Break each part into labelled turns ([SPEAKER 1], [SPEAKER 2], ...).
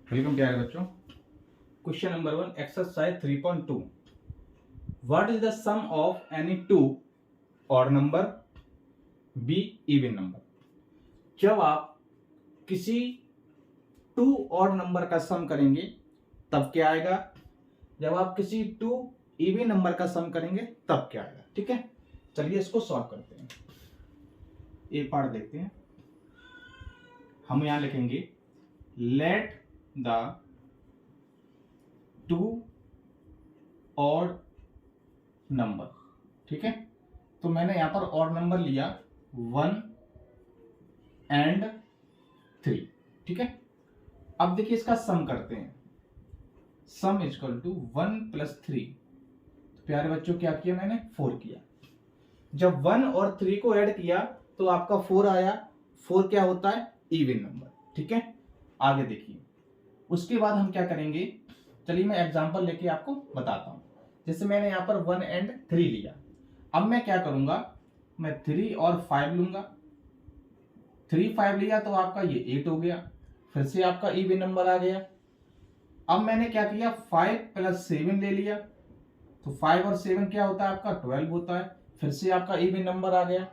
[SPEAKER 1] Welcome प्यारे बच्चों। Question number 1 exercise 3.2 what is the sum of any two odd number be even number. जब आप किसी to odd number का सम करेंगे तब क्या आएगा, जब आप किसी टू इवन नंबर का सम करेंगे तब क्या आएगा। ठीक है, चलिए इसको सॉल्व करते हैं। एक पार्ट देखते हैं। हम यहां लिखेंगे let the two odd number. ठीक है, तो मैंने यहां पर ऑड नंबर लिया 1 एंड 3। ठीक है, अब देखिए इसका सम करते हैं। सम इजकल टू 1 प्लस 3। तो प्यारे बच्चों क्या किया मैंने, 4 किया। जब 1 और 3 को ऐड किया तो आपका 4 आया। 4 क्या होता है, इवन नंबर। ठीक है, आगे देखिए। उसके बाद हम क्या करेंगे, चलिए मैं एग्जांपल लेके आपको बताता हूं। जैसे मैंने यहां पर 1 एंड 3 लिया, अब मैं क्या करूंगा, मैं 3 और 5 लूंगा। 3 5 लिया तो आपका ये 8 हो गया, फिर से आपका इवन नंबर आ गया। अब मैंने क्या किया, 5 प्लस 7 ले लिया, तो 5 और 7 क्या होता है आपका 12 होता है, फिर से आपका इवन नंबर आ गया।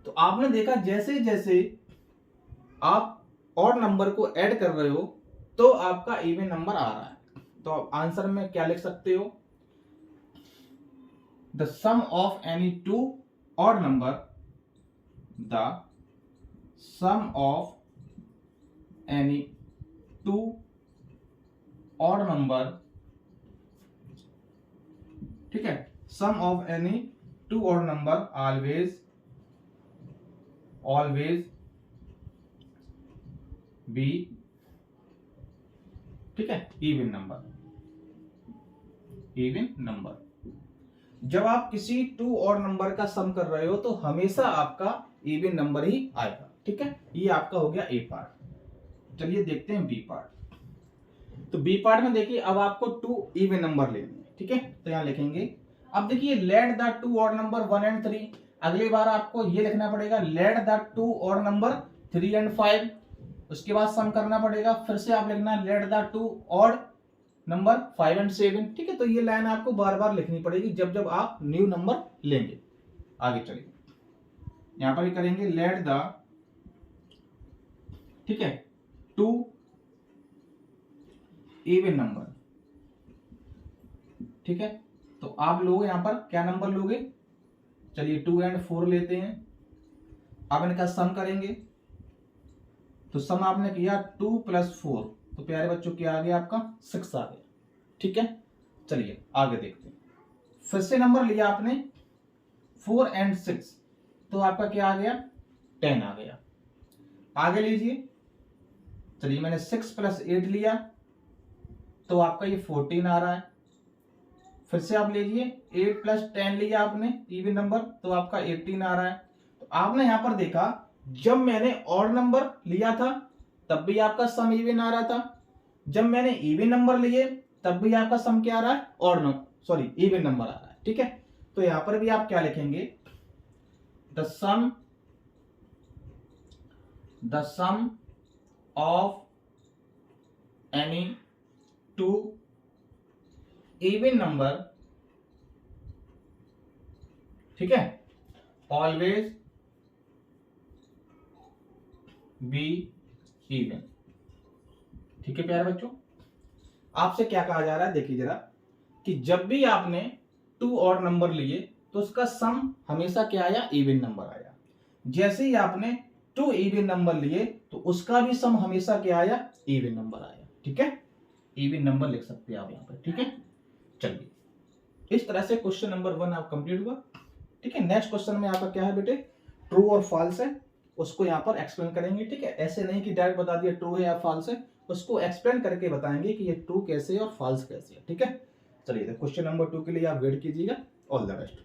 [SPEAKER 1] तो आपने देखा जैसे जैसे आप ऑड नंबर को ऐड कर रहे हो तो आपका इवन नंबर आ रहा है। तो आप आंसर में क्या लिख सकते हो, the sum of any two odd number, the sum of any two odd number. ठीक है, sum of any two odd number always be, ठीक है, इवन नंबर। इवन नंबर, जब आप किसी टू ऑड नंबर का सम कर रहे हो तो हमेशा आपका इवन नंबर ही आएगा। ठीक है, ये आपका हो गया ए पार्ट। चलिए देखते हैं बी पार्ट। तो बी पार्ट में देखिए अब आपको टू इवन नंबर लेने हैं। ठीक है, तो यहां लिखेंगे, अब देखिए let the two odd number 1 and 3। अगली बार आपको ये लिखना पड़ेगा let the two odd number 3 and 5। उसके बाद सम करना पड़ेगा, फिर से आप लिखना let the two odd number 5 and 7। ठीक है, तो ये लाइन आपको बार बार लिखनी पड़ेगी जब जब आप न्यू नंबर लेंगे। आगे चलिए, यहां पर भी करेंगे लेट द, ठीक है, टू इवन नंबर। ठीक है, तो आप लोग यहां पर क्या नंबर लोगे, चलिए 2 एंड 4 लेते हैं। अब इनका सम करेंगे, तो सम आपने किया 2 प्लस 4, तो प्यारे बच्चों क्या आ गया आपका 6 आ गया। ठीक है, चलिए आगे देखते हैं। फिर से नंबर लिया आपने 4 एंड 6, तो आपका क्या आ गया 10 आ गया। आगे लीजिए, चलिए मैंने 6 प्लस 8 लिया तो आपका ये 14 आ रहा है। फिर से आप लीजिए 8 प्लस 10 लिया आपने इवन नंबर, तो आपका 18 आ रहा है। तो आपने यहां पर देखा जब मैंने ऑड नंबर लिया था तब भी आपका सम इवन आ रहा था, जब मैंने इवन नंबर लिए तब भी आपका सम क्या आ रहा है, odd number, sorry even number आ रहा है। ठीक है, तो यहां पर भी आप क्या लिखेंगे, the sum of any two even number, ठीक है, ऑलवेज बी इवन। ठीक है प्यारे बच्चों, आपसे क्या कहा जा रहा है, देखिए जरा, कि जब भी आपने टू ऑड नंबर लिए तो उसका सम हमेशा क्या आया, इवन नंबर आया। जैसे ही आपने टू इवन नंबर लिए तो उसका भी सम हमेशा क्या आया, इवन नंबर आया। ठीक है, इवन नंबर लिख सकते हैं आप यहां पर। ठीक है, चलिए इस तरह से क्वेश्चन नंबर 1 आप कंप्लीट हुआ। ठीक है, नेक्स्ट क्वेश्चन में आपका क्या है बेटे, ट्रू और फॉल्स है, उसको यहाँ पर एक्सप्लेन करेंगे। ठीक है, ऐसे नहीं कि डायरेक्ट बता दिया ट्रू है या फॉल्स है, उसको एक्सप्लेन करके बताएंगे कि ये ट्रू कैसे है और फॉल्स कैसे है। ठीक है, चलिए क्वेश्चन नंबर 2 के लिए आप वेट कीजिएगा। All the best.